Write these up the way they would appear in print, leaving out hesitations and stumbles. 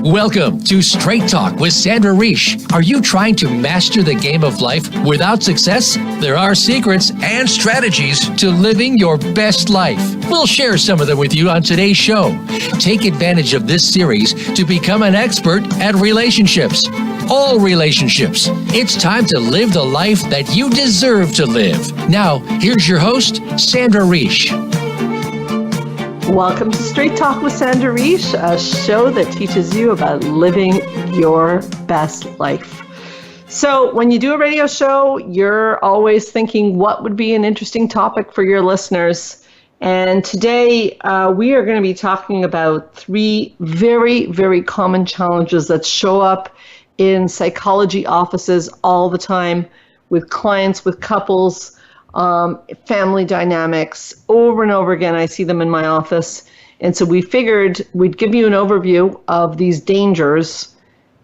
Welcome to Straight Talk with Sandra Reish. Are you trying to master the game of life without success? There are secrets and strategies to living your best life. We'll share some of them with you on today's show. Take advantage of this series to become an expert at relationships. All relationships. It's time to live the life that you deserve to live. Now, here's your host, Sandra Reish. Welcome to Straight Talk with Sandra Reish, a show that teaches you about living your best life. So when you do a radio show, you're always thinking what would be an interesting topic for your listeners. And today we are going to be talking about three very, very common challenges that show up in psychology offices all the time with clients, with couples, family dynamics. Over and over again, I see them in my office. And so we figured we'd give you an overview of these dangers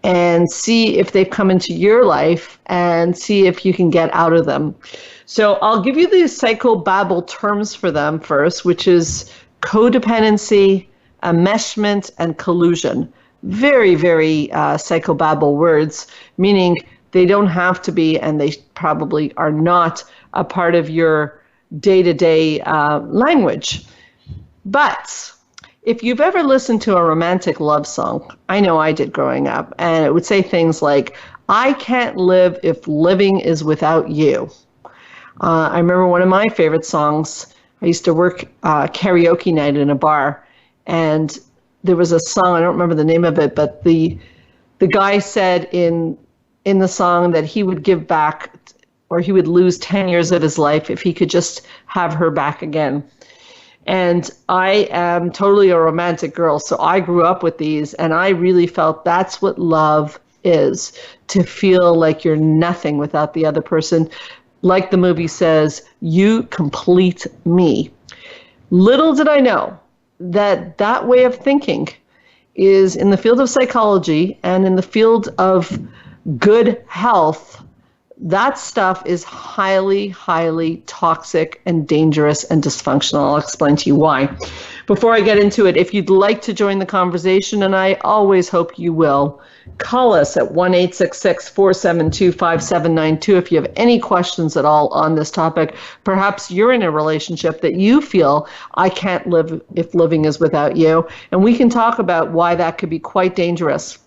and see if they've come into your life and see if you can get out of them. So I'll give you the psychobabble terms for them first, which is codependency, enmeshment, and collusion. Very, very psychobabble words, meaning they don't have to be, and they probably are not a part of your day-to-day language. But if you've ever listened to a romantic love song, I know I did growing up, and it would say things like, I can't live if living is without you. I remember one of my favorite songs, I used to work karaoke night in a bar, and there was a song, I don't remember the name of it, but the guy said in the song that he would give back, or he would lose 10 years of his life if he could just have her back again. And I am totally a romantic girl, so I grew up with these, and I really felt that's what love is, to feel like you're nothing without the other person. Like the movie says, you complete me. Little did I know that that way of thinking is in the field of psychology and in the field of good health. That stuff is highly, highly toxic and dangerous and dysfunctional. I'll explain to you why. Before I get into it, if you'd like to join the conversation, and I always hope you will, call us at 1-866-472-5792 if you have any questions at all on this topic. Perhaps you're in a relationship that you feel, I can't live if living is without you. And we can talk about why that could be quite dangerous.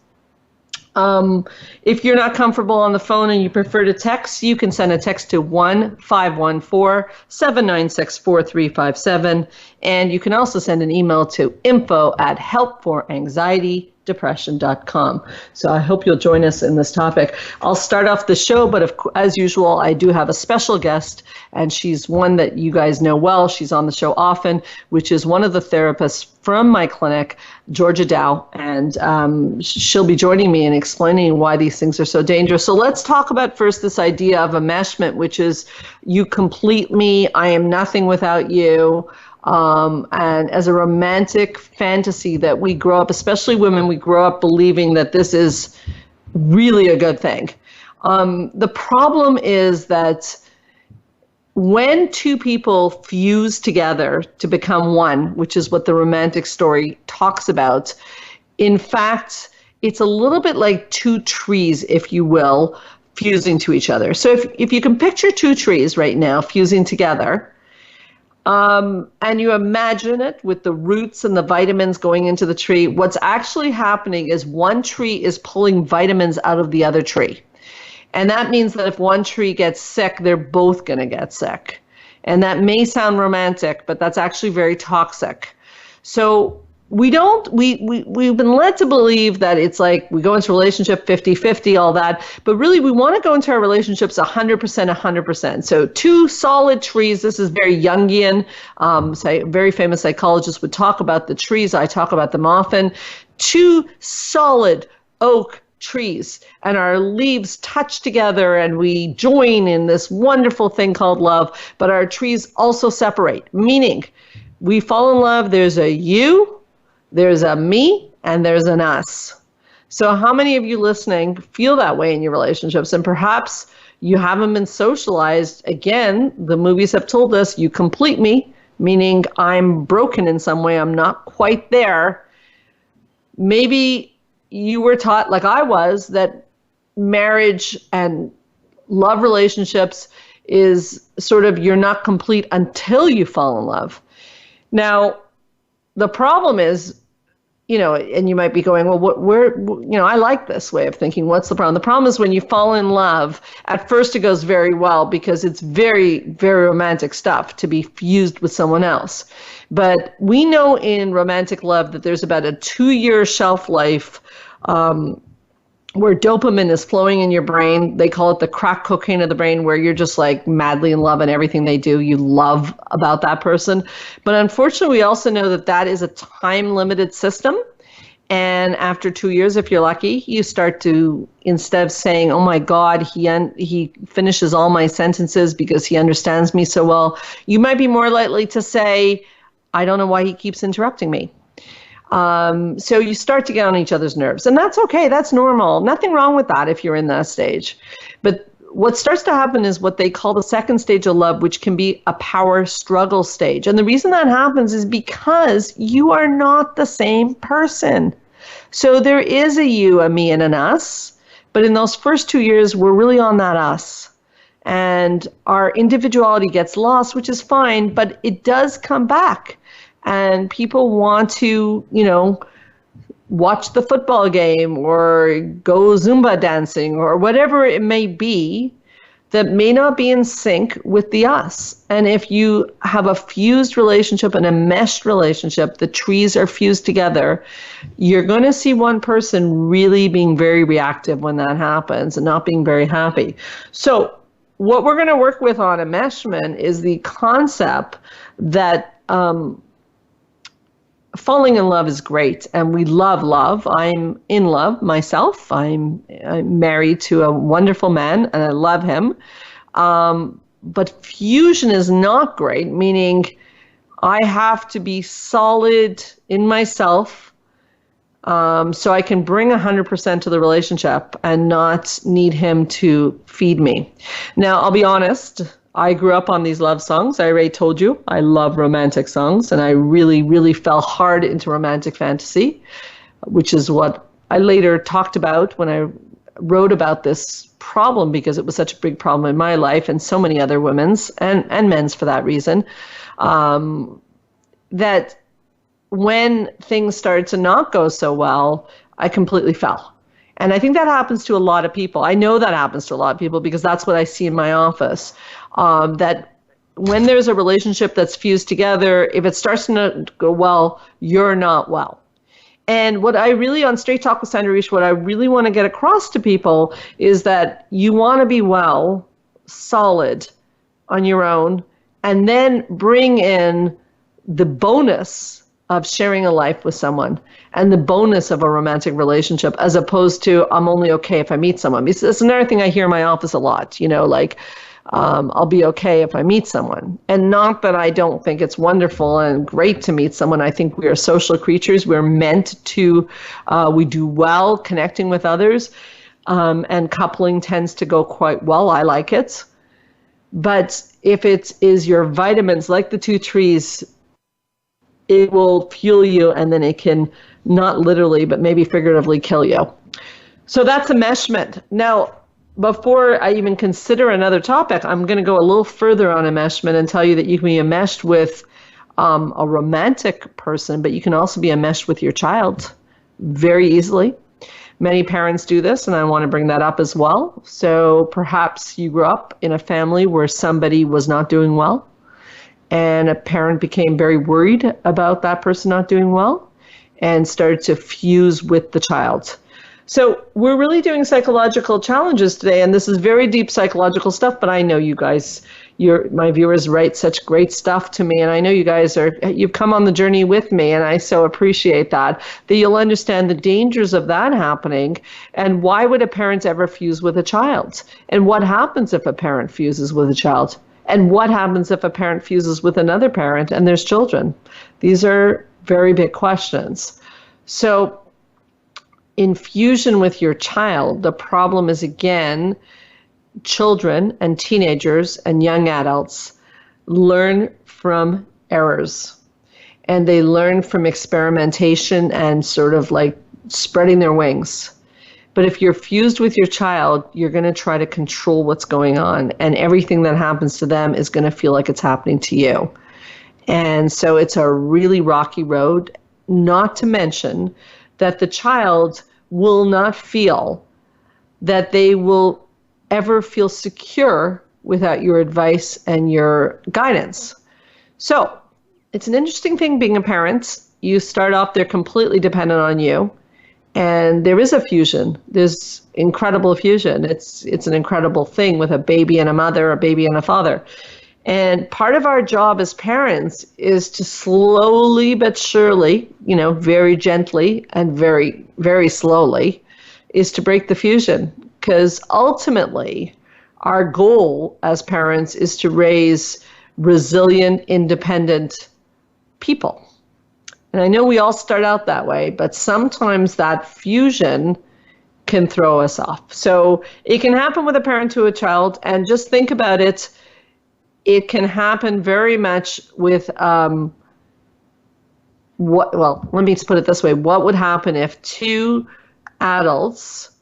If you're not comfortable on the phone and you prefer to text, you can send a text to 1-514-796-4357. And you can also send an email to info@helpforanxietydepression.com. So I hope you'll join us in this topic. I'll start off the show, but as usual, I do have a special guest, and she's one that you guys know well. She's on the show often, which is one of the therapists from my clinic, Georgia Dow, and she'll be joining me and explaining why these things are so dangerous. So let's talk about first this idea of enmeshment, which is you complete me, I am nothing without you. And as a romantic fantasy that we grow up, especially women, we grow up believing that this is really a good thing. The problem is that when two people fuse together to become one, which is what the romantic story talks about, in fact, it's a little bit like two trees, if you will, fusing to each other. So if you can picture two trees right now fusing together, and you imagine it with the roots and the vitamins going into the tree, what's actually happening is one tree is pulling vitamins out of the other tree. And that means that if one tree gets sick, they're both going to get sick. And that may sound romantic, but that's actually very toxic. So we've been led to believe that it's like we go into a relationship 50-50, all that, but really we want to go into our relationships 100%. So two solid trees, this is very Jungian, very famous psychologists would talk about the trees, I talk about them often, two solid oak trees, and our leaves touch together and we join in this wonderful thing called love, but our trees also separate, meaning we fall in love, there's a you, there's a me, and there's an us. So how many of you listening feel that way in your relationships? And perhaps you haven't been socialized. Again, the movies have told us you complete me, meaning I'm broken in some way, I'm not quite there. Maybe you were taught, like I was, that marriage and love relationships is sort of, you're not complete until you fall in love. Now, the problem is, and you might be going, well, I like this way of thinking. What's the problem? The problem is when you fall in love, at first it goes very well because it's very, very romantic stuff to be fused with someone else. But we know in romantic love that there's about a 2-year shelf life where dopamine is flowing in your brain. They call it the crack cocaine of the brain, where you're just like madly in love and everything they do, you love about that person. But unfortunately, we also know that that is a time-limited system. And after 2 years, if you're lucky, you start to, instead of saying, oh my God, he finishes all my sentences because he understands me so well, you might be more likely to say, I don't know why he keeps interrupting me. So you start to get on each other's nerves, and that's okay. That's normal. Nothing wrong with that if you're in that stage. But what starts to happen is what they call the second stage of love, which can be a power struggle stage. And the reason that happens is because you are not the same person. So there is a you, a me, and an us. But in those first 2 years, we're really on that us. And our individuality gets lost, which is fine, but it does come back. And people want to, watch the football game or go Zumba dancing or whatever it may be that may not be in sync with the us. And if you have a fused relationship and a meshed relationship, the trees are fused together, you're going to see one person really being very reactive when that happens and not being very happy. So what we're going to work with on enmeshment is the concept that falling in love is great, and we love love. I'm in love myself. I'm married to a wonderful man, and I love him. But fusion is not great, meaning I have to be solid in myself so I can bring 100% to the relationship and not need him to feed me. Now, I'll be honest. I grew up on these love songs. I already told you I love romantic songs, and I really, really fell hard into romantic fantasy, which is what I later talked about when I wrote about this problem, because it was such a big problem in my life and so many other women's and men's for that reason, that when things started to not go so well, I completely fell. And I think that happens to a lot of people. I know that happens to a lot of people because that's what I see in my office. That when there's a relationship that's fused together, if it starts to not go well, you're not well. And what I really, on Straight Talk with Sandra Reish, what I really want to get across to people is that you want to be well, solid on your own, and then bring in the bonus of sharing a life with someone and the bonus of a romantic relationship, as opposed to I'm only okay if I meet someone. It's another thing I hear in my office a lot, I'll be okay if I meet someone. And not that I don't think it's wonderful and great to meet someone. I think we are social creatures. We're meant to, we do well connecting with others, and coupling tends to go quite well. I like it. But if it is your vitamins, like the two trees, it will fuel you, and then it can not literally, but maybe figuratively kill you. So that's enmeshment. Now, before I even consider another topic, I'm going to go a little further on enmeshment and tell you that you can be enmeshed with a romantic person, but you can also be enmeshed with your child very easily. Many parents do this, and I want to bring that up as well. So perhaps you grew up in a family where somebody was not doing well, and a parent became very worried about that person not doing well and started to fuse with the child. So we're really doing psychological challenges today, and this is very deep psychological stuff, but I know you guys, my viewers write such great stuff to me, and I know you guys you've come on the journey with me, and I so appreciate that you'll understand the dangers of that happening, and why would a parent ever fuse with a child? And what happens if a parent fuses with a child? And what happens if a parent fuses with another parent and there's children? These are very big questions. So in fusion with your child, the problem is, again, children and teenagers and young adults learn from errors. And they learn from experimentation and sort of like spreading their wings. But if you're fused with your child, you're going to try to control what's going on, and everything that happens to them is going to feel like it's happening to you. And so it's a really rocky road, not to mention that the child will not feel that they will ever feel secure without your advice and your guidance. So it's an interesting thing being a parent. You start off, they're completely dependent on you. And there is a fusion. There's incredible fusion. It's an incredible thing with a baby and a mother, a baby and a father. And part of our job as parents is to slowly but surely, very gently and very, very slowly, is to break the fusion. Because ultimately, our goal as parents is to raise resilient, independent people. And I know we all start out that way, but sometimes that fusion can throw us off. So it can happen with a parent to a child, and just think about it. It can happen very much with let me just put it this way. What would happen if two adults,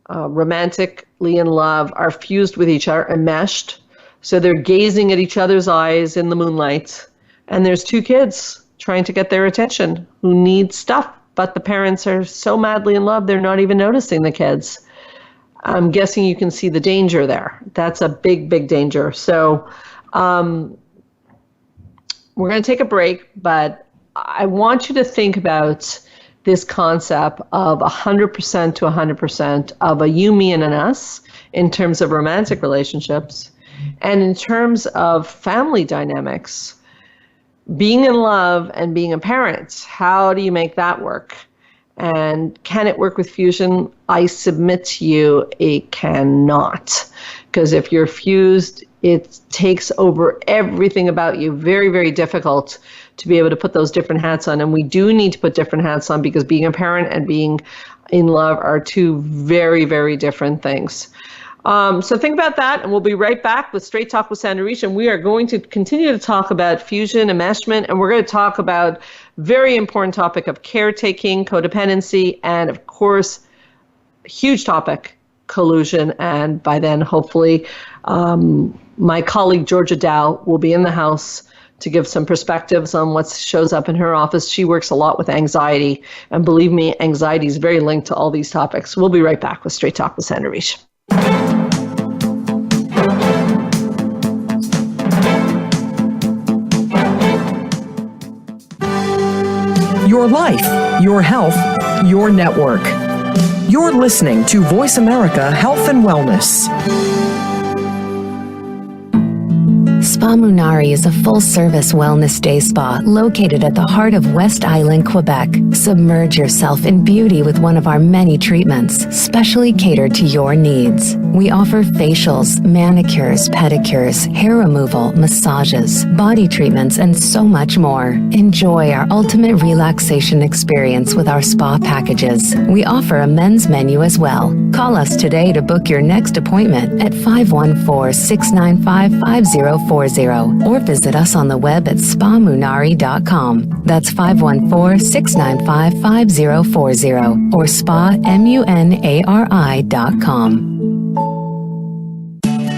romantically in love, are fused with each other, enmeshed? So they're gazing at each other's eyes in the moonlight, and there's two kids trying to get their attention who need stuff, but the parents are so madly in love, they're not even noticing the kids. I'm guessing you can see the danger there. That's a big, big danger. So we're going to take a break, but I want you to think about this concept of 100% to 100% of a you, me, and an us in terms of romantic relationships, and in terms of family dynamics. Being in love and being a parent, how do you make that work? And can it work with fusion? I submit to you, it cannot. Because if you're fused, it takes over everything about you. Very, very difficult to be able to put those different hats on. And we do need to put different hats on, because being a parent and being in love are two very, very different things. So think about that, and we'll be right back with Straight Talk with Sandra Reich, and we are going to continue to talk about fusion, enmeshment, and we're going to talk about very important topic of caretaking, codependency, and of course, huge topic, collusion. And by then, hopefully, my colleague Georgia Dow will be in the house to give some perspectives on what shows up in her office. She works a lot with anxiety, and believe me, anxiety is very linked to all these topics. We'll be right back with Straight Talk with Sandra Reich. Your life, your health, your network. You're listening to Voice America Health and Wellness. Spa Munari is a full-service wellness day spa located at the heart of West Island, Quebec. Submerge yourself in beauty with one of our many treatments, specially catered to your needs. We offer facials, manicures, pedicures, hair removal, massages, body treatments, and so much more. Enjoy our ultimate relaxation experience with our spa packages. We offer a men's menu as well. Call us today to book your next appointment at 514-695-5040 or visit us on the web at spamunari.com. That's 514-695-5040 or spamunari.com.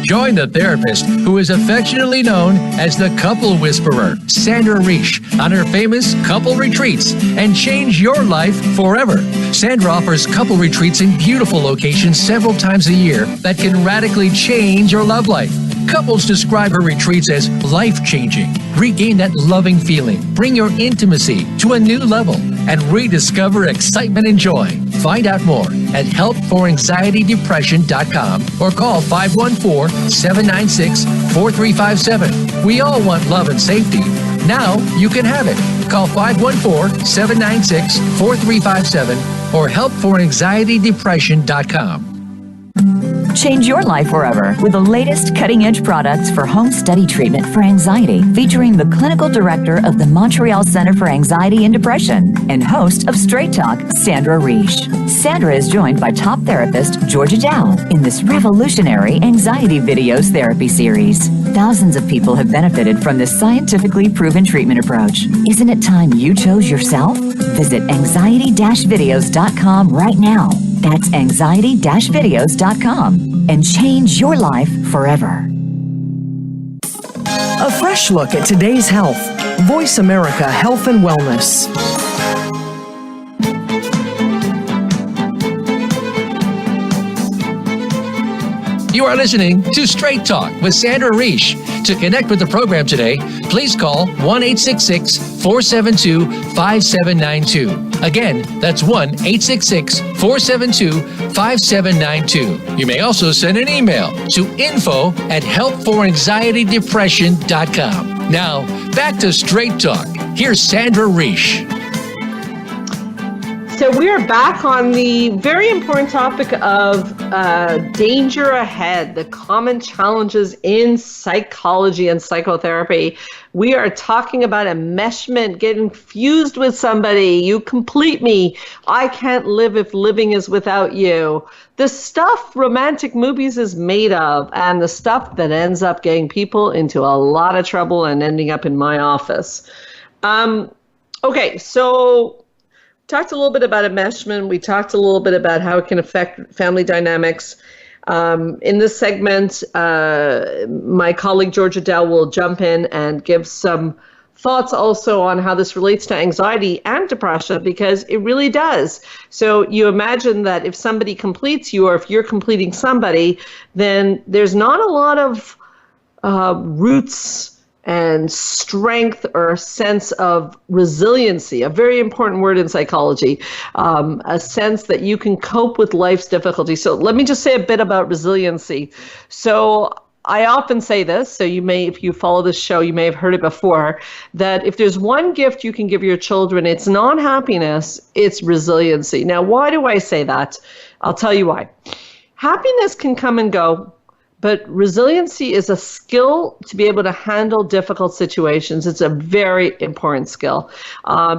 Join the therapist who is affectionately known as the Couple Whisperer, Sandra Reich, on her famous couple retreats, and change your life forever. Sandra offers couple retreats in beautiful locations several times a year that can radically change your love life. Couples describe her retreats as life-changing. Regain that loving feeling, bring your intimacy to a new level, and rediscover excitement and joy. Find out more at helpforanxietydepression.com or call 514-796-4357. We all want love and safety. Now you can have it. Call 514-796-4357 or helpforanxietydepression.com. Change your life forever with the latest cutting-edge products for home study treatment for anxiety, featuring the clinical director of the Montreal Center for Anxiety and Depression and host of Straight Talk, Sandra Reich. Sandra is joined by top therapist Georgia Dow in this revolutionary anxiety videos therapy series. thousands of people have benefited from this scientifically proven treatment approach. Isn't it time you chose yourself? Visit anxiety-videos.com right now. That's anxiety-videos.com and change your life forever. A fresh look at today's health. Voice America Health and Wellness. You are listening to Straight Talk with Sandra Reish. To connect with the program today, please call 1-866-472-5792. Again, that's 1-866-472-5792. You may also send an email to info@helpforanxietydepression.com. Now, back to Straight Talk. Here's Sandra Reish. So we are back on the very important topic of danger ahead, the common challenges in psychology and psychotherapy. We are talking about enmeshment, getting fused with somebody. You complete me. I can't live if living is without you. The stuff romantic movies is made of, and the stuff that ends up getting people into a lot of trouble and ending up in my office. Okay, so talked a little bit about enmeshment. We talked a little bit about how it can affect family dynamics. In this segment, my colleague Georgia Dell will jump in and give some thoughts also on how this relates to anxiety and depression, because it really does. So you imagine that if somebody completes you, or if you're completing somebody, then there's not a lot of roots and strength or a sense of resiliency, a very important word in psychology, a sense that you can cope with life's difficulties. So let me just say a bit about resiliency. So I often say this, so you may, if you follow this show, you may have heard it before, that if there's one gift you can give your children, it's not happiness, it's resiliency. Now, why do I say that? I'll tell you why. Happiness can come and go, but resiliency is a skill to be able to handle difficult situations. It's a very important skill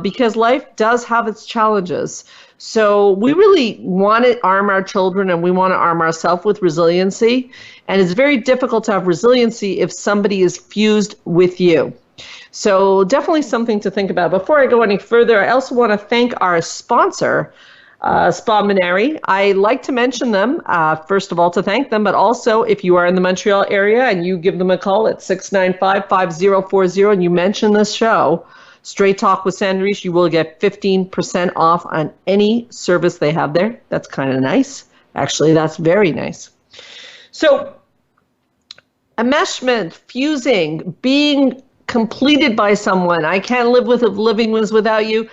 because life does have its challenges. So we really want to arm our children, and we want to arm ourselves with resiliency. And it's very difficult to have resiliency if somebody is fused with you. So definitely something to think about. Before I go any further, I also want to thank our sponsor, Spa Munari. I like to mention them, first of all, to thank them, but also if you are in the Montreal area and you give them a call at 695-5040 and you mention this show, Straight Talk with Sandra Reish, you will get 15% off on any service they have there. That's kind of nice. Actually, that's very nice. So, enmeshment, fusing, being completed by someone. I can't live with if living was without you.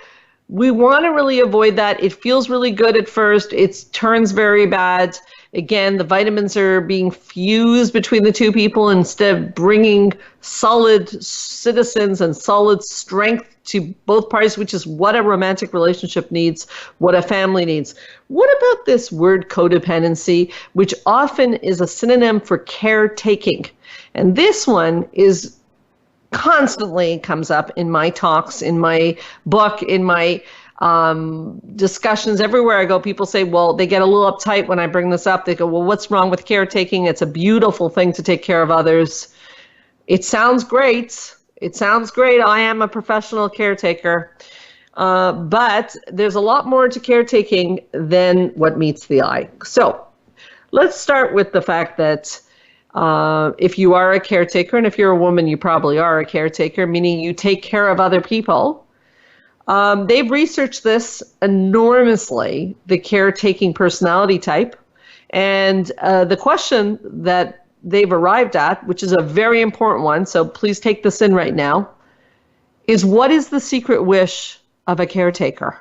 We want to really avoid that. It feels really good at first. It turns very bad. Again, the vitamins are being fused between the two people instead of bringing solid citizens and solid strength to both parties, which is what a romantic relationship needs, what a family needs. What about this word codependency, which often is a synonym for caretaking? And this one is constantly comes up in my talks, in my book, in my discussions. Everywhere I go, people say, well, they get a little uptight when I bring this up. They go, well, what's wrong with caretaking? It's a beautiful thing to take care of others. It sounds great. It sounds great. I am a professional caretaker. But there's a lot more to caretaking than what meets the eye. So let's start with the fact that if you are a caretaker, and if you're a woman, you probably are a caretaker, meaning you take care of other people. They've researched this enormously, the caretaking personality type. And the question that they've arrived at, which is a very important one, so please take this in right now, is what is the secret wish of a caretaker?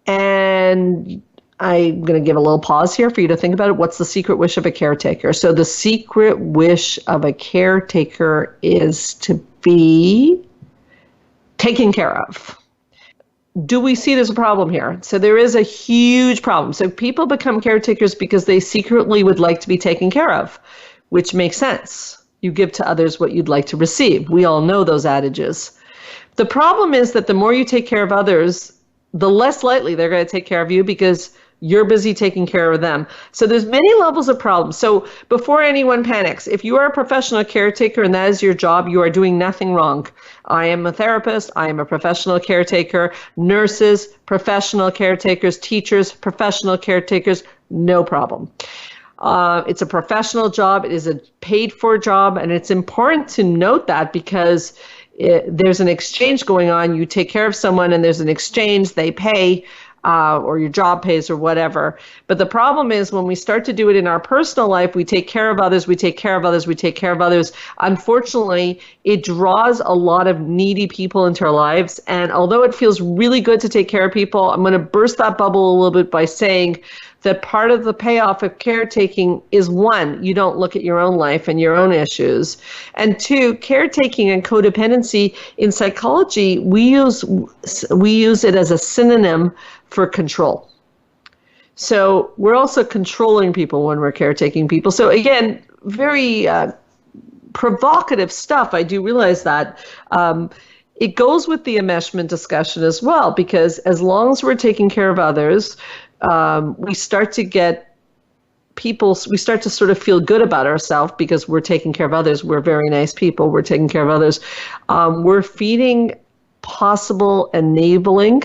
And I'm going to give a little pause here for you to think about it. What's the secret wish of a caretaker? So the secret wish of a caretaker is to be taken care of. Do we see there's a problem here? So there is a huge problem. So people become caretakers because they secretly would like to be taken care of, which makes sense. You give to others what you'd like to receive. We all know those adages. The problem is that the more you take care of others, the less likely they're going to take care of you, because You're busy taking care of them. So there's many levels of problems. So before anyone panics, if you are a professional caretaker and that is your job, you are doing nothing wrong. I am a therapist. I am a professional caretaker. Nurses, professional caretakers. Teachers, professional caretakers. No problem. It's a professional job. It is a paid for job. And it's important to note that because there's an exchange going on. You take care of someone and there's an exchange. They pay. Or your job pays or whatever. But the problem is when we start to do it in our personal life, we take care of others, we take care of others, we take care of others. Unfortunately, it draws a lot of needy people into our lives. And although it feels really good to take care of people, I'm going to burst that bubble a little bit by saying that part of the payoff of caretaking is one, you don't look at your own life and your own issues. And two, caretaking and codependency in psychology, we use it as a synonym for control. So we're also controlling people when we're caretaking people. So again, very provocative stuff. I do realize that. It goes with the enmeshment discussion as well, because as long as we're taking care of others, we start to sort of feel good about ourselves because we're taking care of others. We're very nice people. We're taking care of others. We're feeding possible enabling.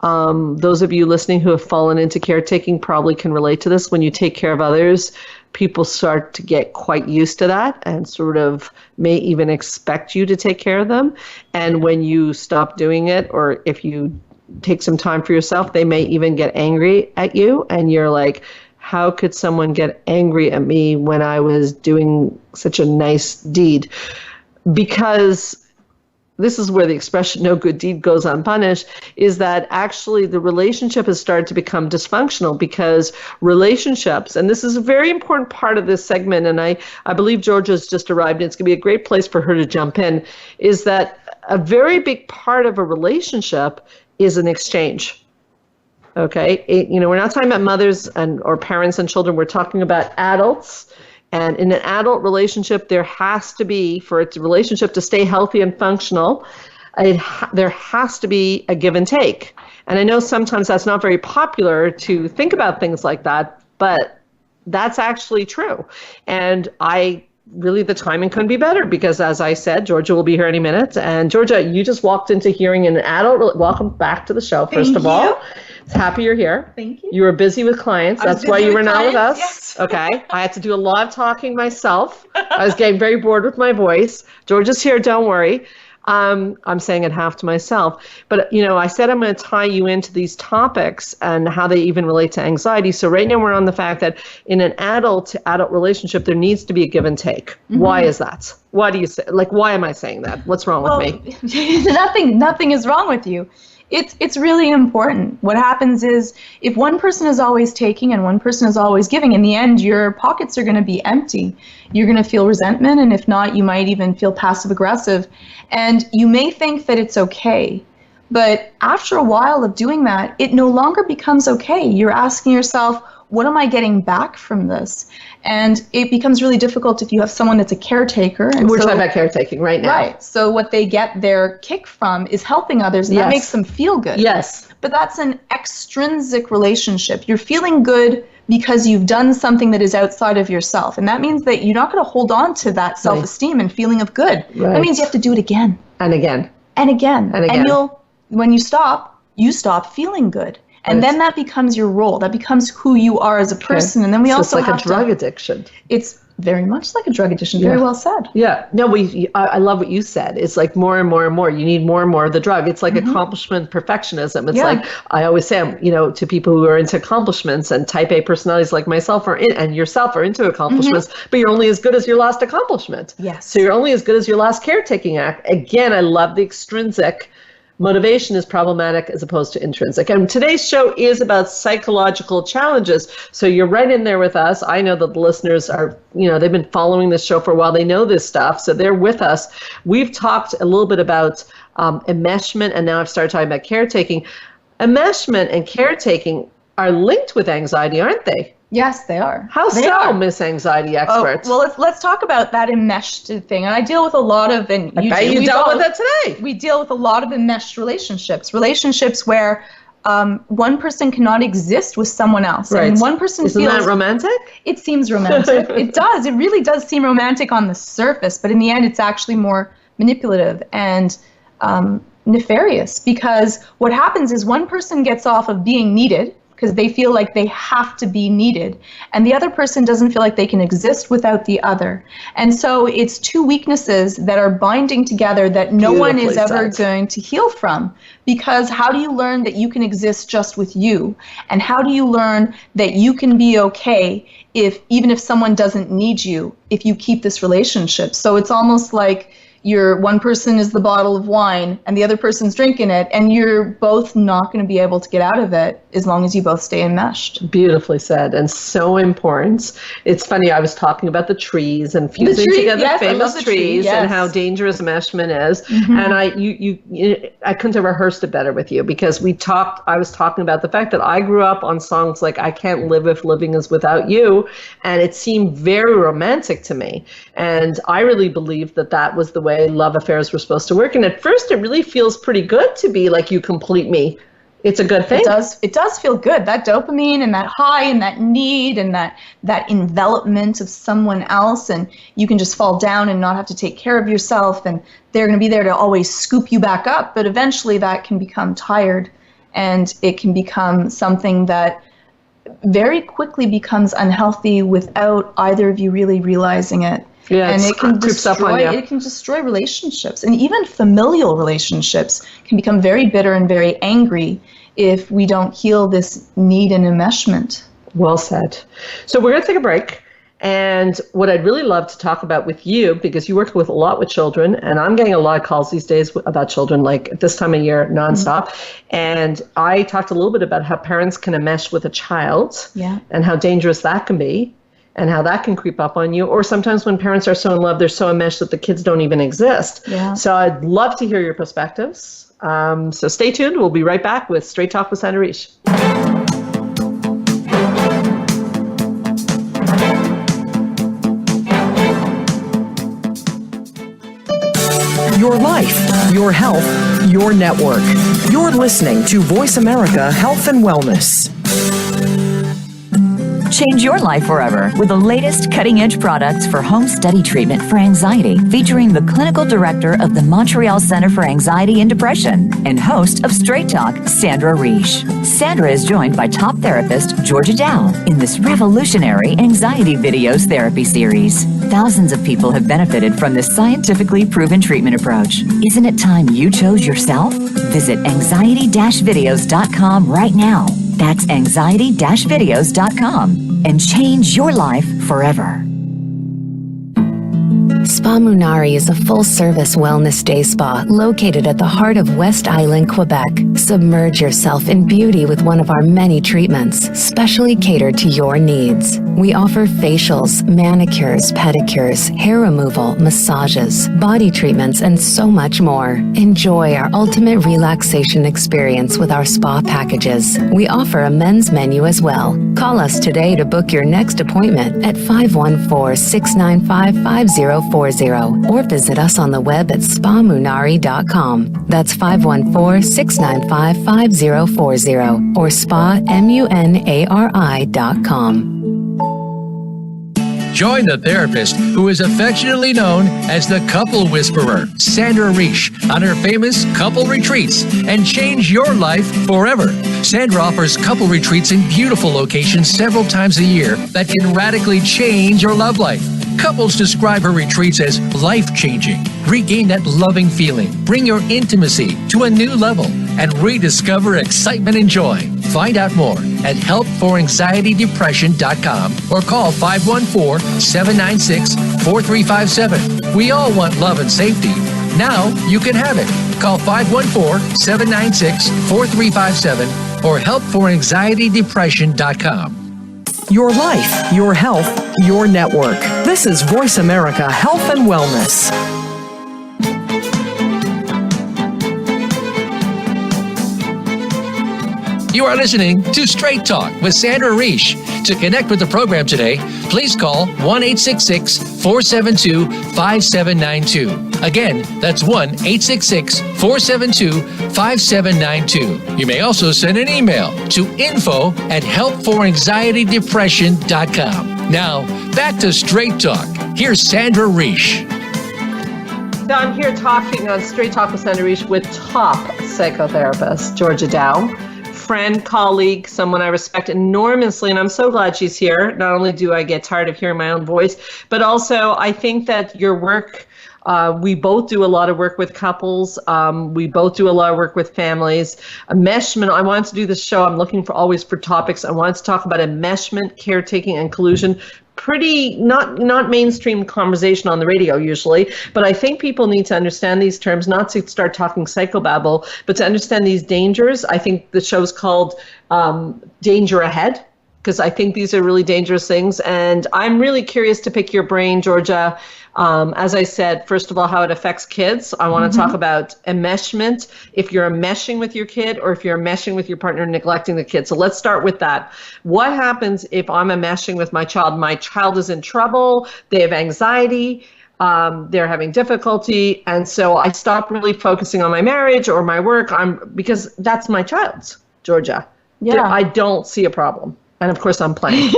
Those of you listening who have fallen into caretaking probably can relate to this. When you take care of others, people start to get quite used to that and sort of may even expect you to take care of them. And when you stop doing it, or if you take some time for yourself, they may even get angry at you. And you're like, how could someone get angry at me when I was doing such a nice deed? Because this is where the expression no good deed goes unpunished, is that actually the relationship has started to become dysfunctional because relationships, and this is a very important part of this segment, and I believe Georgia's just arrived, and it's going to be a great place for her to jump in, is that a very big part of a relationship is an exchange. Okay, we're not talking about mothers or parents and children. We're talking about adults. And in an adult relationship, there has to be, for its relationship to stay healthy and functional, there has to be a give and take. And I know sometimes that's not very popular to think about things like that, but that's actually true. And the timing couldn't be better because, as I said, Georgia will be here any minute. And Georgia, you just walked into hearing an adult. Welcome back to the show, first of all. Happy you're here. Thank you. You were busy with clients. That's why you were not with us. Yes. Okay. I had to do a lot of talking myself. I was getting very bored with my voice. Georgia's here. Don't worry. I'm saying it half to myself. But, I said I'm going to tie you into these topics and how they even relate to anxiety. So right now we're on the fact that in an adult-to-adult relationship, there needs to be a give and take. Mm-hmm. Why is that? Why do you say, why am I saying that? What's wrong with me? Nothing is wrong with you. It's really important. What happens is if one person is always taking and one person is always giving, in the end, your pockets are going to be empty. You're going to feel resentment, and if not, you might even feel passive aggressive. And you may think that it's okay, but after a while of doing that, it no longer becomes okay. You're asking yourself, what am I getting back from this? And it becomes really difficult if you have someone that's a caretaker. And we're talking about caretaking right now. Right. So what they get their kick from is helping others, and that makes them feel good. Yes. But that's an extrinsic relationship. You're feeling good because you've done something that is outside of yourself. And that means that you're not going to hold on to that self-esteem and feeling of good. Right. That means you have to do it again. And again. And again. And again. When you stop feeling good. And then that becomes your role. That becomes who you are as a person. And then we also have to... It's like a drug addiction. It's very much like a drug addiction. Very well said. Yeah. No, I love what you said. It's like more and more and more. You need more and more of the drug. It's like accomplishment perfectionism. It's like, I always say, to people who are into accomplishments, and type A personalities like myself and yourself are into accomplishments, but you're only as good as your last accomplishment. Yes. So you're only as good as your last caretaking act. Again, I love the extrinsic. Motivation is problematic as opposed to intrinsic. And today's show is about psychological challenges. So you're right in there with us. I know that the listeners are, they've been following this show for a while. They know this stuff. So they're with us. We've talked a little bit about enmeshment, and now I've started talking about caretaking. Enmeshment and caretaking are linked with anxiety, aren't they? Yes, they are. How so, Miss Anxiety Expert? Well, let's talk about that enmeshed thing. And I deal with a lot of, you dealt with it today. We deal with a lot of enmeshed relationships where one person cannot exist with someone else. Right. And one person Isn't feels... that romantic? It seems romantic. It does. It really does seem romantic on the surface, but in the end, it's actually more manipulative and nefarious, because what happens is one person gets off of being needed because they feel like they have to be needed, and the other person doesn't feel like they can exist without the other. And so it's two weaknesses that are binding together that no one is ever going to heal from. Because how do you learn that you can exist just with you? And how do you learn that you can be okay even if someone doesn't need you, if you keep this relationship? So it's almost like one person is the bottle of wine and the other person's drinking it, and you're both not going to be able to get out of it as long as you both stay enmeshed. Beautifully said, and so important. It's funny, I was talking about the trees and fusing together famous trees and how dangerous enmeshment is. And I couldn't have rehearsed it better with you, because I was talking about the fact that I grew up on songs like I Can't Live If Living Is Without You, and it seemed very romantic to me. And I really believed that was the way love affairs were supposed to work. And at first it really feels pretty good to be like, you complete me. It's a good thing. It does feel good. That dopamine and that high and that need and that envelopment of someone else, and you can just fall down and not have to take care of yourself, and they're going to be there to always scoop you back up. But eventually that can become tired, and it can become something that very quickly becomes unhealthy without either of you really realizing it. Yeah, and it can it can destroy relationships, and even familial relationships can become very bitter and very angry if we don't heal this need and enmeshment. Well said. So we're going to take a break. And what I'd really love to talk about with you, because you work a lot with children, and I'm getting a lot of calls these days about children, like at this time of year, nonstop. And I talked a little bit about how parents can enmesh with a child, and how dangerous that can be, and how that can creep up on you. Or sometimes when parents are so in love, they're so enmeshed that the kids don't even exist. Yeah. So I'd love to hear your perspectives. So stay tuned. We'll be right back with Straight Talk with Sandra Reish. Your life, your health, your network. You're listening to Voice America Health and Wellness. Change your life forever with the latest cutting-edge products for home study treatment for anxiety, featuring the clinical director of the Montreal Center for Anxiety and Depression and host of Straight Talk, Sandra Reish. Sandra is joined by top therapist Georgia Dow in this revolutionary anxiety videos therapy series. Thousands of people have benefited from this scientifically proven treatment approach. Isn't it time you chose yourself? Visit anxiety-videos.com right now. That's anxiety-videos.com and change your life forever. Spa Munari is a full-service wellness day spa located at the heart of West Island, Quebec. Submerge yourself in beauty with one of our many treatments, specially catered to your needs. We offer facials, manicures, pedicures, hair removal, massages, body treatments, and so much more. Enjoy our ultimate relaxation experience with our spa packages. We offer a men's menu as well. Call us today to book your next appointment at 514-695-5040 or visit us on the web at spamunari.com. That's 514-695-5040 or spamunari.com. Join the therapist who is affectionately known as the Couple Whisperer, Sandra Reish, on her famous couple retreats and change your life forever. Sandra offers couple retreats in beautiful locations several times a year that can radically change your love life. Couples describe her retreats as life-changing. Regain that loving feeling, bring your intimacy to a new level, and rediscover excitement and joy. Find out more at helpforanxietydepression.com or call 514-796-4357. We all want love and safety. Now you can have it. Call 514-796-4357 or helpforanxietydepression.com. Your life, your health, your network. This is Voice America Health and Wellness. You are listening to Straight Talk with Sandra Reish. To connect with the program today, please call 1-866-472-5792. Again, that's 1-866-472-5792. You may also send an email to info@helpforanxietydepression.com. Now, back to Straight Talk. Here's Sandra Reish. So I'm here talking on Straight Talk with Sandra Reish with top psychotherapist Georgia Dow. Friend, colleague, someone I respect enormously, and I'm so glad she's here. Not only do I get tired of hearing my own voice, but also I think that your work, we both do a lot of work with couples. We both do a lot of work with families. Enmeshment, I wanted to do this show. I'm looking for always for topics. I wanted to talk about enmeshment, caretaking, and collusion. Pretty not mainstream conversation on the radio usually, but I think people need to understand these terms, not to start talking psychobabble, but to understand these dangers. I think the show's called Danger Ahead, because I think these are really dangerous things. And I'm really curious to pick your brain, Georgia. As I said, first of all, how it affects kids. I want to talk about enmeshment, if you're enmeshing with your kid or if you're enmeshing with your partner, neglecting the kid. So let's start with that. What happens if I'm enmeshing with my child? My child is in trouble. They have anxiety. They're having difficulty. And so I stop really focusing on my marriage or my work because that's my child's, Georgia. Yeah. I don't see a problem. And of course I'm playing.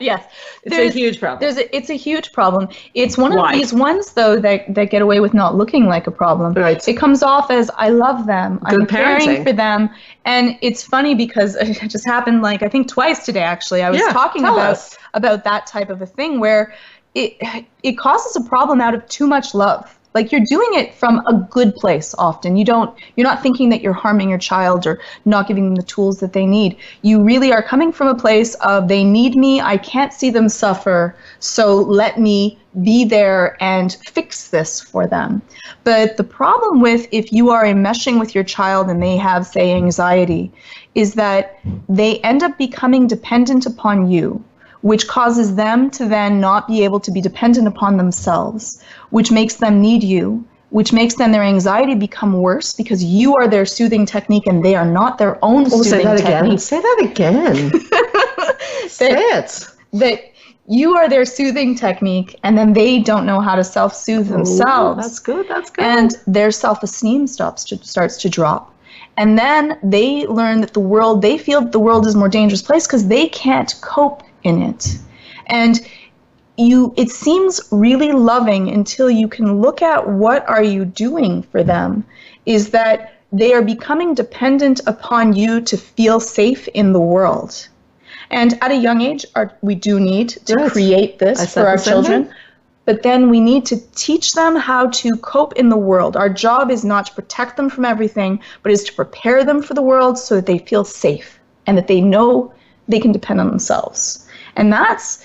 Yes. It's a huge problem. It's a huge problem. It's one Why? of these ones, though, that get away with not looking like a problem. Right. It comes off as, I love them. Good I'm caring parenting. for them. And it's funny because it just happened, I think twice today, actually. I was talking tell us. about that type of a thing where it causes a problem out of too much love. Like, you're doing it from a good place often. You're not thinking that you're harming your child or not giving them the tools that they need. You really are coming from a place of, they need me, I can't see them suffer, so let me be there and fix this for them. But the problem with, if you are enmeshing with your child and they have, say, anxiety, is that they end up becoming dependent upon you, which causes them to then not be able to be dependent upon themselves, which makes them need you, which makes then their anxiety become worse because you are their soothing technique and they are not their own soothing technique. Say that again. Say it. That you are their soothing technique and then they don't know how to self-soothe themselves. That's good. That's good. And their self-esteem starts to drop. And then they learn that they feel that the world is a more dangerous place because they can't cope in it. And it seems really loving until you can look at what are you doing for them, is that they are becoming dependent upon you to feel safe in the world. And at a young age, we do need to create this for our children. But then we need to teach them how to cope in the world. Our job is not to protect them from everything, but is to prepare them for the world so that they feel safe and that they know they can depend on themselves. And that's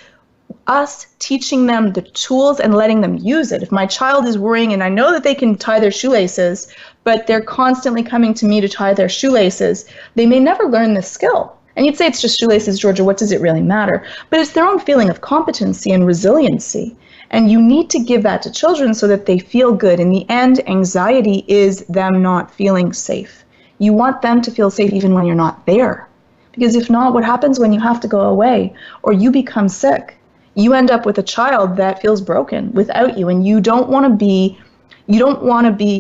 us teaching them the tools and letting them use it. If my child is worrying and I know that they can tie their shoelaces, but they're constantly coming to me to tie their shoelaces, they may never learn this skill. And you'd say it's just shoelaces, Georgia, what does it really matter? But it's their own feeling of competency and resiliency. And you need to give that to children so that they feel good. In the end, anxiety is them not feeling safe. You want them to feel safe even when you're not there. Because if not, what happens when you have to go away or you become sick? You end up with a child that feels broken without you, and you don't want to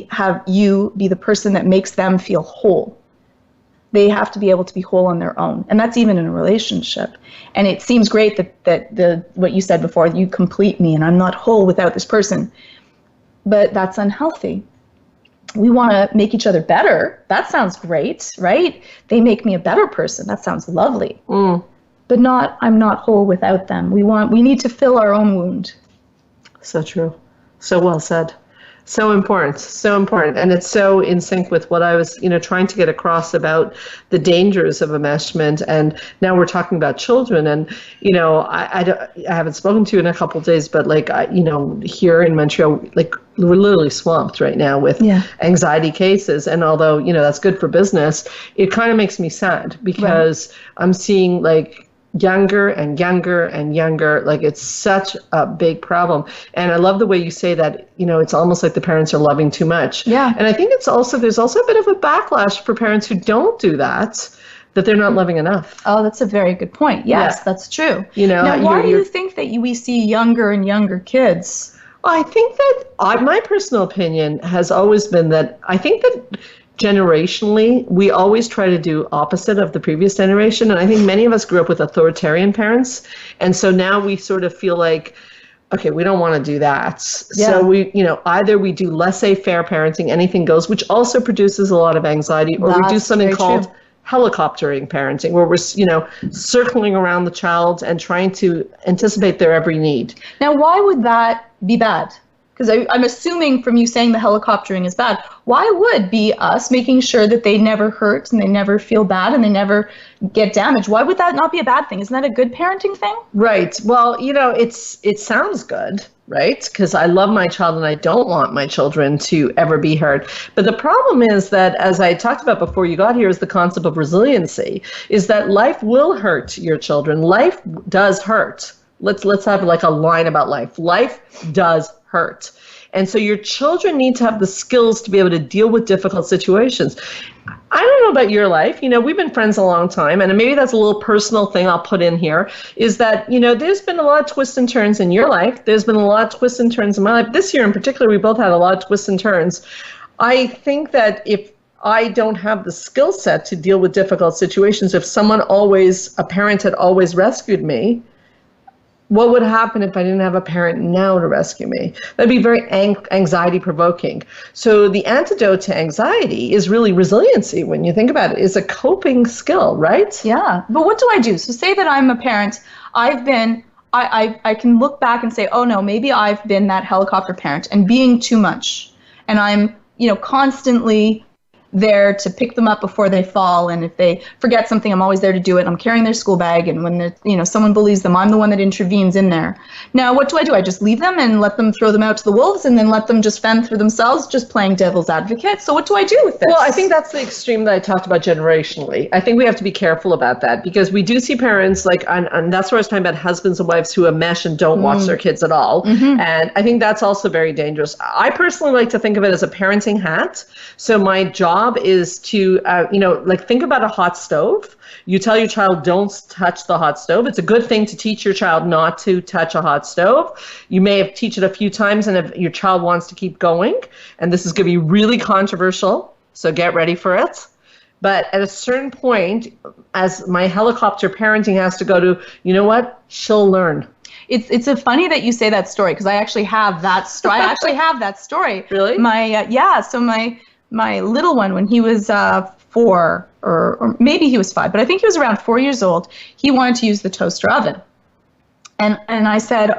have you be the person that makes them feel whole. They have to be able to be whole on their own, and that's even in a relationship. And it seems great that what you said before, you complete me and I'm not whole without this person, but that's unhealthy. We want to make each other better. That sounds great, right? They make me a better person. That sounds lovely. But I'm not whole without them. We need to fill our own wound. So true. So well said. So important. So important. And it's so in sync with what I was, trying to get across about the dangers of enmeshment. And now we're talking about children. And, I haven't spoken to you in a couple of days, but here in Montreal, we're literally swamped right now with anxiety cases. And although, that's good for business, it kind of makes me sad because I'm seeing younger and younger and younger. It's such a big problem. And I love the way you say that, it's almost like the parents are loving too much. Yeah. And I think there's also a bit of a backlash for parents who don't do that. that they're not loving enough. Oh, that's a very good point. Yes, Yeah. that's true. Now, why do you think that we see younger and younger kids? I think that my personal opinion has always been that I think that generationally, we always try to do opposite of the previous generation. And I think many of us grew up with authoritarian parents. And so now we sort of feel like, okay, we don't want to do that. Yeah. So we, either we do laissez-faire parenting, anything goes, which also produces a lot of anxiety, or we do That's something very called true. helicoptering parenting, where we're, circling around the child and trying to anticipate their every need. Now, why would that be bad? Because I'm assuming from you saying the helicoptering is bad, why would be us making sure that they never hurt and they never feel bad and they never get damaged? Why would that not be a bad thing? Isn't that a good parenting thing? Right. Well, it sounds good, right? Because I love my child and I don't want my children to ever be hurt. But the problem is that, as I talked about before you got here, is the concept of resiliency, is that life will hurt your children. Life does hurt. Let's have like a line about life. Life does hurt. And so your children need to have the skills to be able to deal with difficult situations. I don't know about your life. We've been friends a long time, and maybe that's a little personal thing I'll put in here, is that, there's been a lot of twists and turns in your life. There's been a lot of twists and turns in my life. This year in particular, we both had a lot of twists and turns. I think that if I don't have the skill set to deal with difficult situations, if a parent had always rescued me, what would happen if I didn't have a parent now to rescue me? That'd be very anxiety provoking. So the antidote to anxiety is really resiliency. When you think about it, it's a coping skill, right? Yeah. But what do I do? So say that I'm a parent. I can look back and say, oh no, maybe I've been that helicopter parent and being too much. And I'm, constantly there to pick them up before they fall, and if they forget something, I'm always there to do it. I'm carrying their school bag, and when someone bullies them, I'm the one that intervenes in there. Now, what do? I just leave them and let them throw them out to the wolves, and then let them just fend for themselves, just playing devil's advocate? So what do I do with this? Well, I think that's the extreme that I talked about generationally. I think we have to be careful about that, because we do see parents and that's where I was talking about husbands and wives who enmesh and don't watch their kids at all. Mm-hmm. And I think that's also very dangerous. I personally like to think of it as a parenting hat. So my job is to, think about a hot stove. You tell your child, don't touch the hot stove. It's a good thing to teach your child not to touch a hot stove. You may have teach it a few times, and if your child wants to keep going, and this is going to be really controversial, so get ready for it. But at a certain point, as my helicopter parenting has to go to, you know what? She'll learn. It's a funny that you say that story, because I actually have that story. Really? So my little one, when he was 4, or maybe he was 5, but I think he was around 4 years old, he wanted to use the toaster oven. And I said,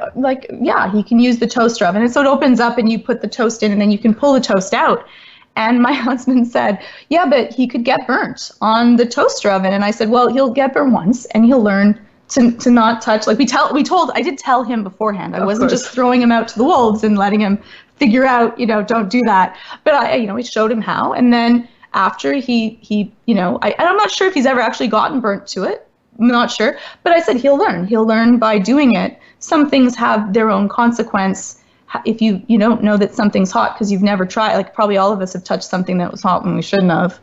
yeah, he can use the toaster oven. And so it opens up and you put the toast in and then you can pull the toast out. And my husband said, yeah, but he could get burnt on the toaster oven. And I said, well, he'll get burnt once and he'll learn to not touch. I did tell him beforehand. I wasn't just throwing him out to the wolves and letting him figure out, don't do that. But I showed him how. And then after I'm not sure if he's ever actually gotten burnt to it. I'm not sure. But I said, he'll learn. He'll learn by doing it. Some things have their own consequence. If you don't know that something's hot because you've never tried, like probably all of us have touched something that was hot when we shouldn't have.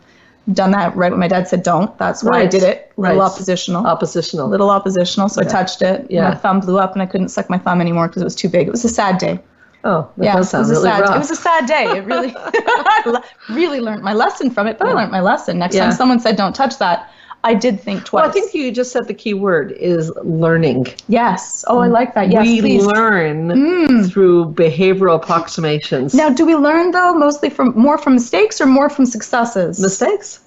Done that right when my dad said don't. That's why I did it. Little oppositional. Little oppositional. So I touched it. Yeah. My thumb blew up and I couldn't suck my thumb anymore because it was too big. It was a sad day. Oh, that does sound really rough. It was a sad day. It really, I really learned my lesson from it. But I learned my lesson. Next time someone said don't touch that, I did think twice. Well, I think you just said the key word is learning. Yes. Oh, I like that. Yes, we learn through behavioral approximations. Now, do we learn, though, mostly more from mistakes or more from successes? Mistakes.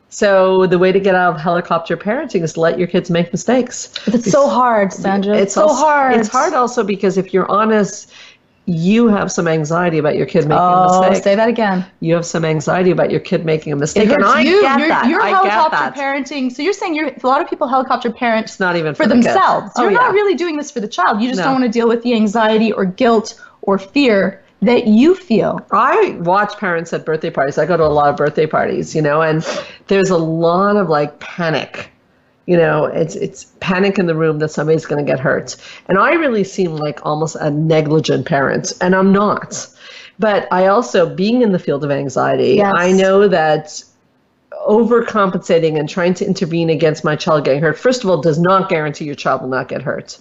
So the way to get out of helicopter parenting is to let your kids make mistakes. But it's so hard, Sandra. It's so hard. It's hard also because if you're honest, you have some anxiety about your kid making a mistake. Say that again. You have some anxiety about your kid making a mistake. And I get that. You're helicopter parenting. So you're saying a lot of people helicopter parent it's not even for themselves. You're not really doing this for the child. You just don't want to deal with the anxiety or guilt or fear that you feel. I watch parents at birthday parties. I go to a lot of birthday parties, and there's a lot of panic. It's panic in the room that somebody's going to get hurt. And I really seem like almost a negligent parent, and I'm not. But I also, being in the field of anxiety, I know that overcompensating and trying to intervene against my child getting hurt, first of all, does not guarantee your child will not get hurt.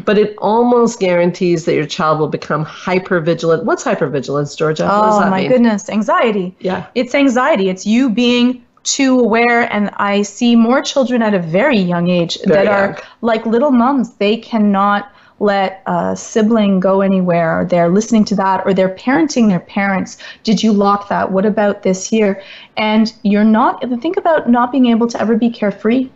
But it almost guarantees that your child will become hypervigilant. What's hypervigilance, Georgia? What does that Oh my mean? goodness, anxiety. Yeah. It's anxiety. It's you being too aware, and I see more children at a very young age Very that are young. like little mums. They cannot let a sibling go anywhere, or they're listening to that, or they're parenting their parents. Did you lock that? What about this here? And you're not, think about not being able to ever be carefree.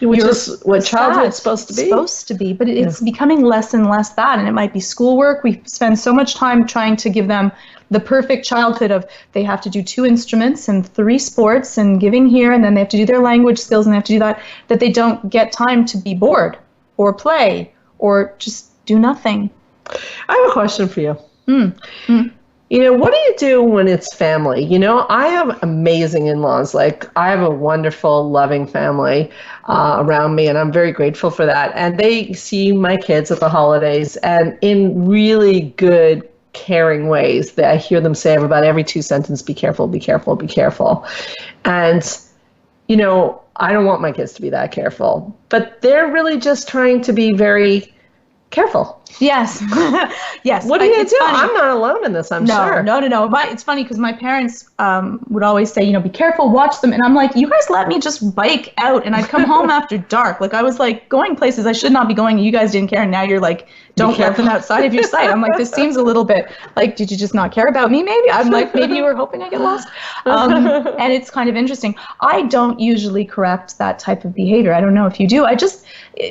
Which You're is what childhood's supposed to be. Supposed to be, but it's becoming less and less that. And it might be schoolwork. We spend so much time trying to give them the perfect childhood of they have to do 2 instruments and 3 sports and giving here, and then they have to do their language skills and they have to do that they don't get time to be bored or play or just do nothing. I have a question for you. You know, what do you do when it's family? You know, I have amazing in-laws. Like, I have a wonderful, loving family around me, and I'm very grateful for that. And they see my kids at the holidays, and in really good, caring ways that I hear them say about every 2 sentences, be careful, be careful, be careful. And, you know, I don't want my kids to be that careful, but they're really just trying to be very careful. Yes. Yes. What do you It's do? funny. I'm not alone in this, I'm sure. No. It's funny because my parents would always say, you know, be careful, watch them. And I'm like, you guys let me just bike out. And I'd come home after dark. Like, I was like going places I should not be going. And you guys didn't care. And now you're like, don't let them outside of your sight. I'm like, this seems a little bit like, did you just not care about me maybe? I'm like, maybe you were hoping I get lost. And it's kind of interesting. I don't usually correct that type of behavior. I don't know if you do. I just,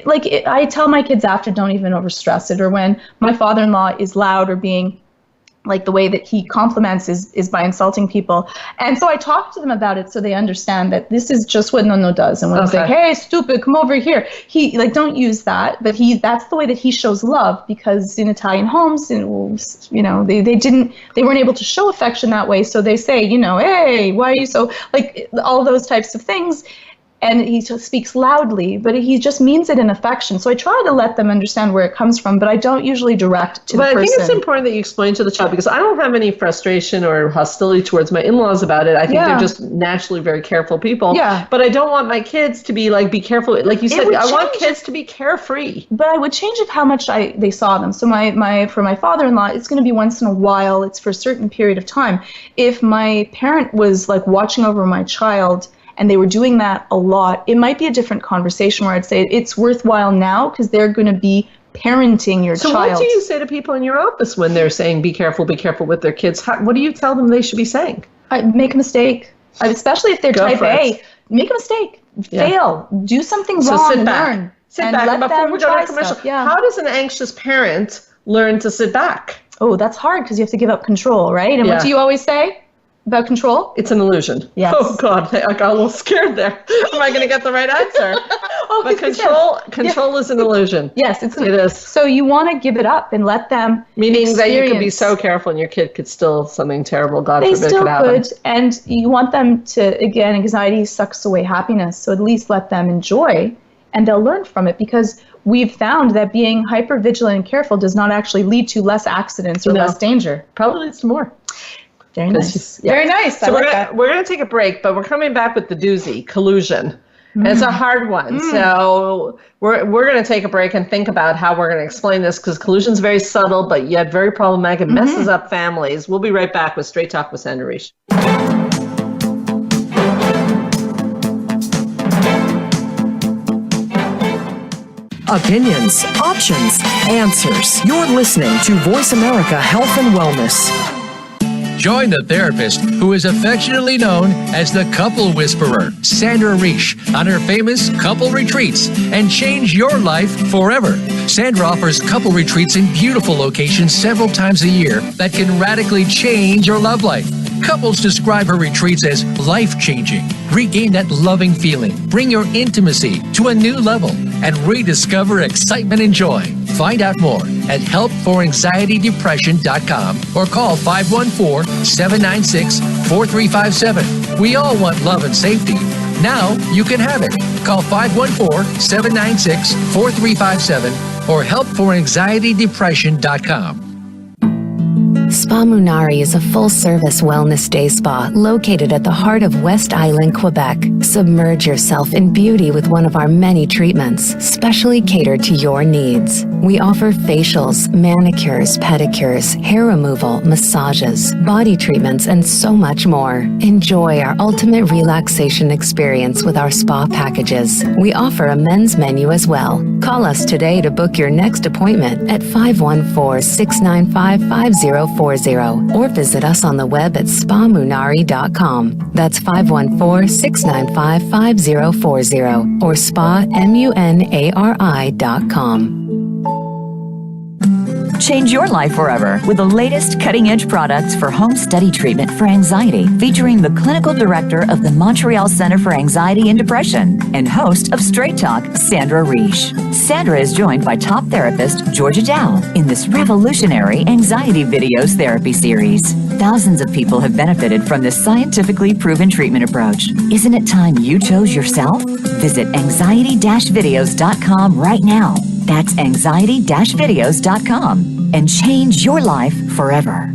I tell my kids after, don't even overstress it. Or when my father-in-law is loud or being like, the way that he compliments is by insulting people. And so I talk to them about it so they understand that this is just what no does. And when he's like, hey, stupid, come over here, he like, don't use that. But that's the way that he shows love, because in Italian homes, you know, they weren't able to show affection that way. So they say, you know, hey, why are you so, like, all those types of things. And he speaks loudly, but he just means it in affection. So I try to let them understand where it comes from, but I don't usually direct to the person. But I think it's important that you explain to the child, because I don't have any frustration or hostility towards my in-laws about it. I think they're just naturally very careful people. Yeah. But I don't want my kids to be like, be careful. Like you said, I want kids to be carefree. But I would change it how much they saw them. So for my father-in-law, it's going to be once in a while. It's for a certain period of time. If my parent was like watching over my child, and they were doing that a lot, it might be a different conversation where I'd say it's worthwhile now because they're going to be parenting your child. So what do you say to people in your office when they're saying be careful with their kids? What do you tell them they should be saying? Make a mistake, especially if they're type A. Make a mistake, fail, do something wrong, so sit back. learn. Sit back. Let Before them we go try to commercial, stuff. Yeah. How does an anxious parent learn to sit back? Oh, that's hard because you have to give up control, right? And what do you always say about control? It's an illusion. Yes. Oh God, I got a little scared there. Am I going to get the right answer? But control is an illusion. Yes, it is. So you want to give it up and let them Meaning that you could be so careful and your kid could still, something terrible, God they forbid, still could happen. could, and you want them to, again, anxiety sucks away happiness, so at least let them enjoy and they'll learn from it, because we've found that being hypervigilant and careful does not actually lead to less accidents or less danger. Probably leads to more. Very nice. Very nice. So we're going to take a break, but we're coming back with the doozy, collusion. It's a hard one. So we're going to take a break and think about how we're going to explain this, because collusion is very subtle, but yet very problematic and messes up families. We'll be right back with Straight Talk with Sandra Reish. Opinions, options, answers. You're listening to Voice America Health and Wellness. Join the therapist who is affectionately known as the Couple Whisperer, Sandra Reish, on her famous couple retreats, and change your life forever. Sandra offers couple retreats in beautiful locations several times a year that can radically change your love life. Couples describe her retreats as life-changing. Regain that loving feeling, bring your intimacy to a new level, and rediscover excitement and joy. Find out more at helpforanxietydepression.com or call 514-796-4357. We all want love and safety. Now you can have it. Call 514-796-4357 or helpforanxietydepression.com. Spa Munari is a full-service wellness day spa located at the heart of West Island, Quebec. Submerge yourself in beauty with one of our many treatments, specially catered to your needs. We offer facials, manicures, pedicures, hair removal, massages, body treatments, and so much more. Enjoy our ultimate relaxation experience with our spa packages. We offer a men's menu as well. Call us today to book your next appointment at 514-695-5040 or visit us on the web at spamunari.com. That's 514-695-5040 or spamunari.com. Change your life forever with the latest cutting-edge products for home study treatment for anxiety, featuring the clinical director of the Montreal Center for Anxiety and Depression and host of Straight Talk, Sandra Reish. Sandra is joined by top therapist Georgia Dow in this revolutionary anxiety videos therapy series. Thousands of people have benefited from this scientifically proven treatment approach. Isn't it time you chose yourself? Visit anxiety-videos.com right now. That's anxiety-videos.com and change your life forever.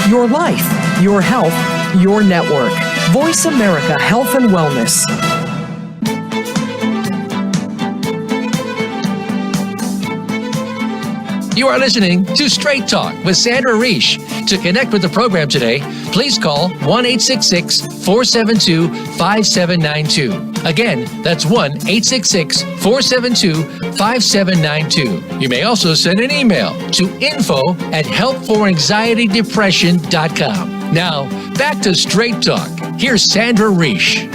Your life, your health, your network. Voice America Health and Wellness. You are listening to Straight Talk with Sandra Reish. To connect with the program today, please call 1-866-472-5792. Again, that's 1-866-472-5792. You may also send an email to info@helpforanxietydepression.com. Now, back to Straight Talk. Here's Sandra Reish.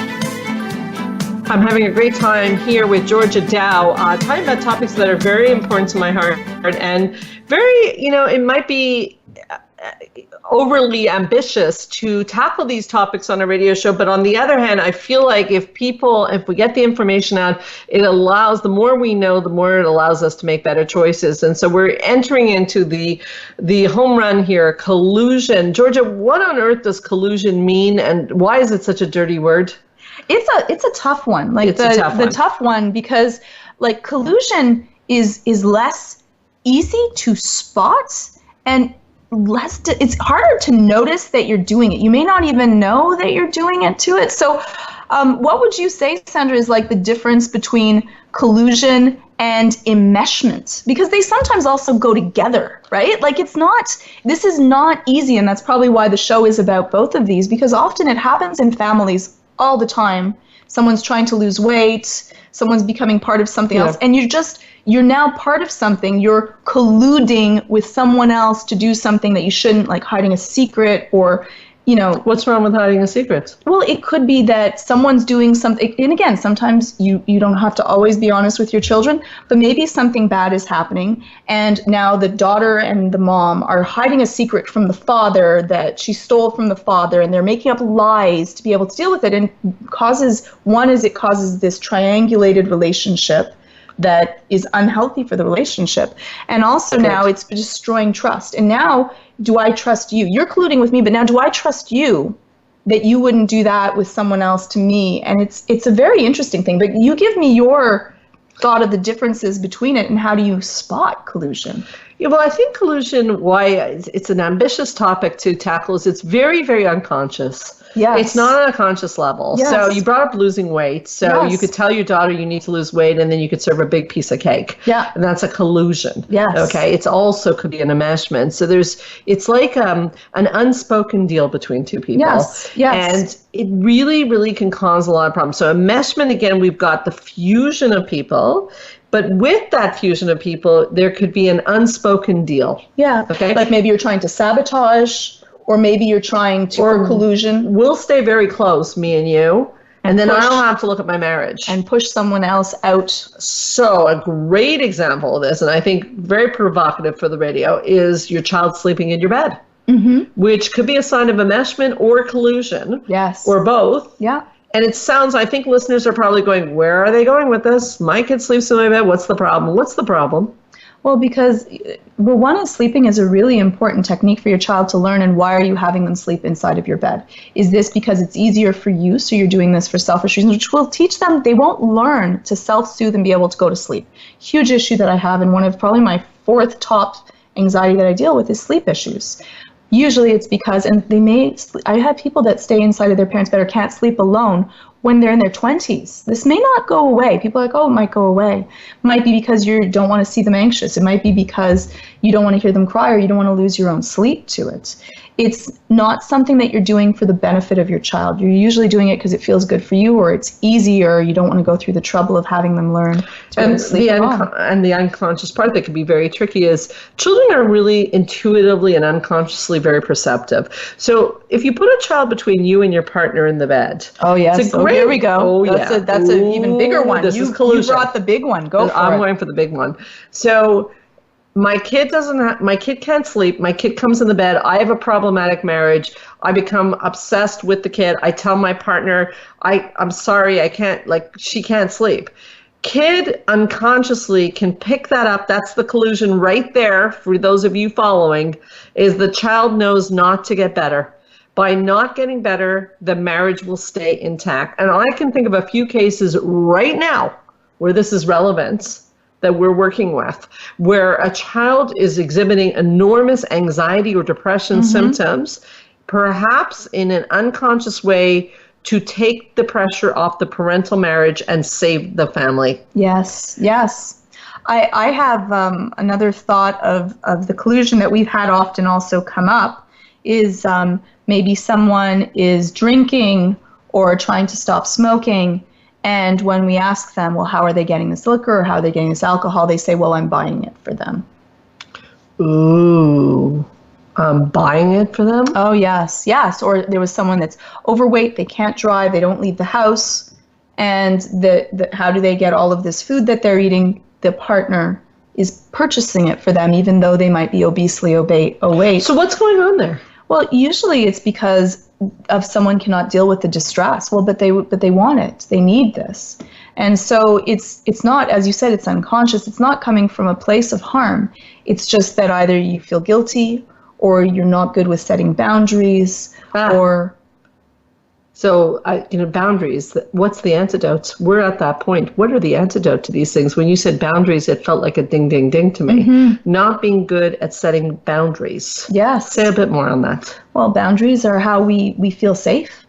I'm having a great time here with Georgia Dow, talking about topics that are very important to my heart and very, it might be overly ambitious to tackle these topics on a radio show. But on the other hand, I feel like if we get the information out, it allows, the more we know, the more it allows us to make better choices. And so we're entering into the home run here, collusion. Georgia, what on earth does collusion mean, and why is it such a dirty word? It's a tough one. The tough one, because like collusion is less easy to spot and it's harder to notice that you're doing it. You may not even know that you're doing it to it. So what would you say, Sandra, is like the difference between collusion and enmeshment? Because they sometimes also go together, right? Like this is not easy, and that's probably why the show is about both of these, because often it happens in families all the time. Someone's trying to lose weight, someone's becoming part of something else, and you're now part of something. You're colluding with someone else to do something that you shouldn't, like hiding a secret or, What's wrong with hiding a secret? Well, it could be that someone's doing something, and again, sometimes you don't have to always be honest with your children, but maybe something bad is happening, and now the daughter and the mom are hiding a secret from the father that she stole from the father, and they're making up lies to be able to deal with it, and it causes this triangulated relationship that is unhealthy for the relationship. And also now it's destroying trust. And now, do I trust you? You're colluding with me, but now do I trust you that you wouldn't do that with someone else to me? And it's a very interesting thing. But you give me your thought of the differences between it and how do you spot collusion? Yeah, well, I think collusion, why it's an ambitious topic to tackle, is it's very, very unconscious. Yes. It's not on a conscious level. Yes. So you brought up losing weight. So you could tell your daughter you need to lose weight, and then you could serve a big piece of cake. Yeah. And that's a collusion. Yes. Okay. It's also could be an enmeshment. So it's like an unspoken deal between two people. Yes. Yes. And it really, really can cause a lot of problems. So enmeshment, again, we've got the fusion of people. But with that fusion of people, there could be an unspoken deal. Yeah. Okay. Like maybe you're trying to sabotage, or maybe you're trying to, or collusion. We'll stay very close, me and you, and then I'll have to look at my marriage. And push someone else out. So a great example of this, and I think very provocative for the radio, is your child sleeping in your bed, which could be a sign of enmeshment or collusion. Yes. Or both. Yeah. And it sounds, I think listeners are probably going, where are they going with this? My kid sleeps in my bed. What's the problem? What's the problem? Well, because one is sleeping is a really important technique for your child to learn. And why are you having them sleep inside of your bed? Is this because it's easier for you, so you're doing this for selfish reasons, which will teach them, they won't learn to self-soothe and be able to go to sleep. Huge issue that I have, and one of probably my fourth top anxiety that I deal with is sleep issues. Usually it's because, and I have people that stay inside of their parents' bed or can't sleep alone when they're in their 20s. This may not go away. People are like, oh, it might go away. It might be because you don't want to see them anxious. It might be because you don't want to hear them cry, or you don't want to lose your own sleep to it. It's not something that you're doing for the benefit of your child. You're usually doing it because it feels good for you, or it's easier. You don't want to go through the trouble of having them learn to sleep alone. And the unconscious part that can be very tricky is children are really intuitively and unconsciously very perceptive. So if you put a child between you and your partner in the bed. Oh, yes. It's a great, here we go. Oh, That's an even bigger one. This is collusion. You brought the big one. Go for it. I'm going for the big one. So my kid can't sleep. My kid comes in the bed. I have a problematic marriage. I become obsessed with the kid. I tell my partner, I'm sorry, she can't sleep. Kid unconsciously can pick that up. That's the collusion right there. For those of you following, is the child knows not to get better. By not getting better, the marriage will stay intact. And I can think of a few cases right now where this is relevant that we're working with, where a child is exhibiting enormous anxiety or depression symptoms, perhaps in an unconscious way, to take the pressure off the parental marriage and save the family. Yes. I have another thought of the collusion that we've had often also come up is maybe someone is drinking or trying to stop smoking. And when we ask them, well, how are they getting this liquor or how are they getting this alcohol? They say, well, I'm buying it for them. Ooh, buying it for them? Oh, yes. Or there was someone that's overweight, they can't drive, they don't leave the house. And how do they get all of this food that they're eating? The partner is purchasing it for them, even though they might be obesely overweight. So what's going on there? Well, usually it's because of someone cannot deal with the distress. Well, but they want it. They need this. And so it's not, as you said, it's unconscious. It's not coming from a place of harm. It's just that either you feel guilty or you're not good with setting boundaries or... So, boundaries, what's the antidote? We're at that point. What are the antidote to these things? When you said boundaries, it felt like a ding, ding, ding to me. Not being good at setting boundaries. Yes. Say a bit more on that. Well, boundaries are how we feel safe.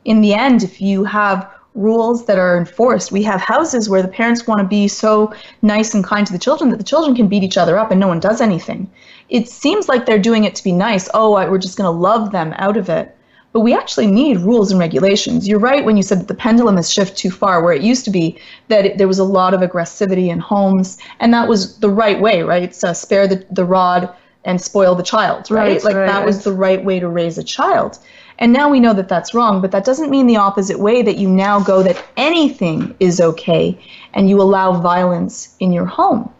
In the end, if you have rules that are enforced, we have houses where the parents want to be so nice and kind to the children that the children can beat each other up and no one does anything. It seems like they're doing it to be nice. We're just going to love them out of it. But we actually need rules and regulations. You're right when you said that the pendulum has shifted too far, where it used to be that there was a lot of aggressivity in homes, and that was the right way, right? So spare the rod and spoil the child, right? That was the right way to raise a child. And now we know that that's wrong, but that doesn't mean the opposite way, that you now go that anything is okay and you allow violence in your home.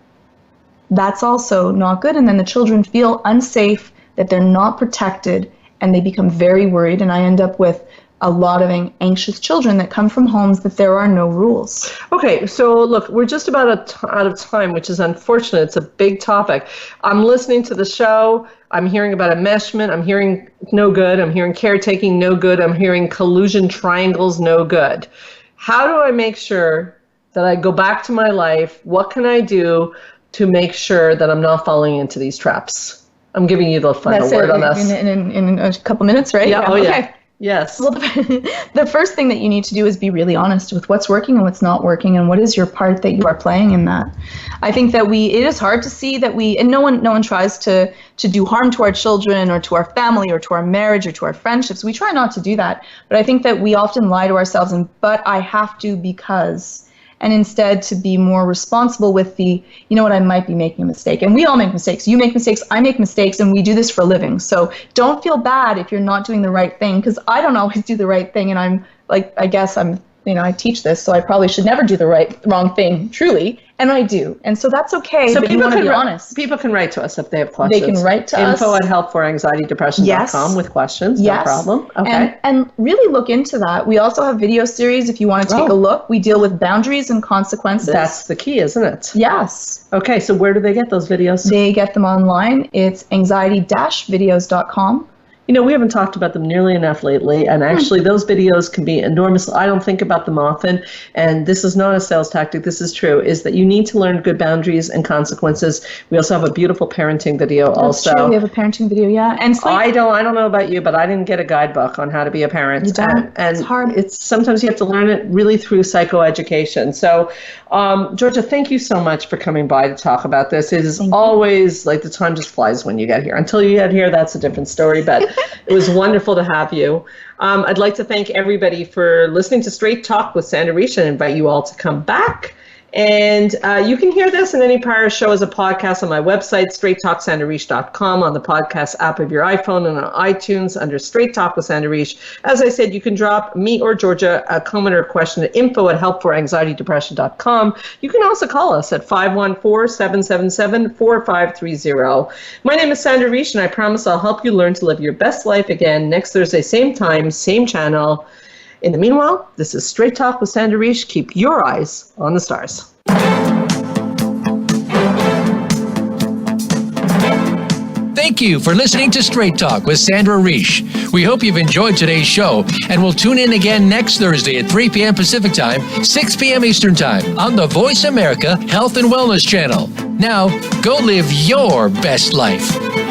That's also not good. And then the children feel unsafe, that they're not protected, and they become very worried, and I end up with a lot of anxious children that come from homes that there are no rules. Okay, so look, we're just about out of time, which is unfortunate. It's a big topic. I'm listening to the show. I'm hearing about enmeshment. I'm hearing no good. I'm hearing caretaking, no good. I'm hearing collusion triangles, no good. How do I make sure that I go back to my life? What can I do to make sure that I'm not falling into these traps? I'm giving you the final word on this. In a couple minutes, right? Yeah. Okay. Yes. Well, the first thing that you need to do is be really honest with what's working and what's not working, and what is your part that you are playing in that. I think that it is hard to see that and no one tries to do harm to our children or to our family or to our marriage or to our friendships. We try not to do that, but I think that we often lie to ourselves but I have to because. And instead to be more responsible with I might be making a mistake. And we all make mistakes. You make mistakes, I make mistakes, and we do this for a living. So don't feel bad if you're not doing the right thing, because I don't always do the right thing. And I'm like, I guess I teach this, so I probably should never do the wrong thing, truly. And I do. And so that's okay, so but you want to be honest. People can write to us if they have questions. They can write to us. info@helpforanxietydepression.com with questions, no problem. Okay. And really look into that. We also have video series if you want to take a look. We deal with boundaries and consequences. That's the key, isn't it? Yes. Okay, so where do they get those videos? They get them online. It's anxiety-videos.com. we haven't talked about them nearly enough lately. And actually, those videos can be enormous. I don't think about them often. And this is not a sales tactic. This is true, is that you need to learn good boundaries and consequences. We also have a beautiful parenting video That's true. We have a parenting video, yeah. And I don't know about you, but I didn't get a guidebook on how to be a parent. You don't. And it's hard. Sometimes you have to learn it really through psychoeducation. So, Georgia, thank you so much for coming by to talk about this. It is always like the time just flies when you get here. Until you get here, that's a different story, but it was wonderful to have you. I'd like to thank everybody for listening to Straight Talk with Sandra Reisch and invite you all to come back. And you can hear this and any prior show as a podcast on my website, straighttalksandrareisch.com, on the podcast app of your iPhone and on iTunes under Straight Talk with Sandra Reisch. As I said, you can drop me or Georgia a comment or a question at info@helpforanxietydepression.com. You can also call us at 514-777-4530. My name is Sandra Reisch, and I promise I'll help you learn to live your best life again next Thursday, same time, same channel. In the meanwhile, this is Straight Talk with Sandra Reisch. Keep your eyes on the stars. Thank you for listening to Straight Talk with Sandra Reisch. We hope you've enjoyed today's show, and we'll tune in again next Thursday at 3 p.m. Pacific Time, 6 p.m. Eastern Time on the Voice America Health and Wellness Channel. Now, go live your best life.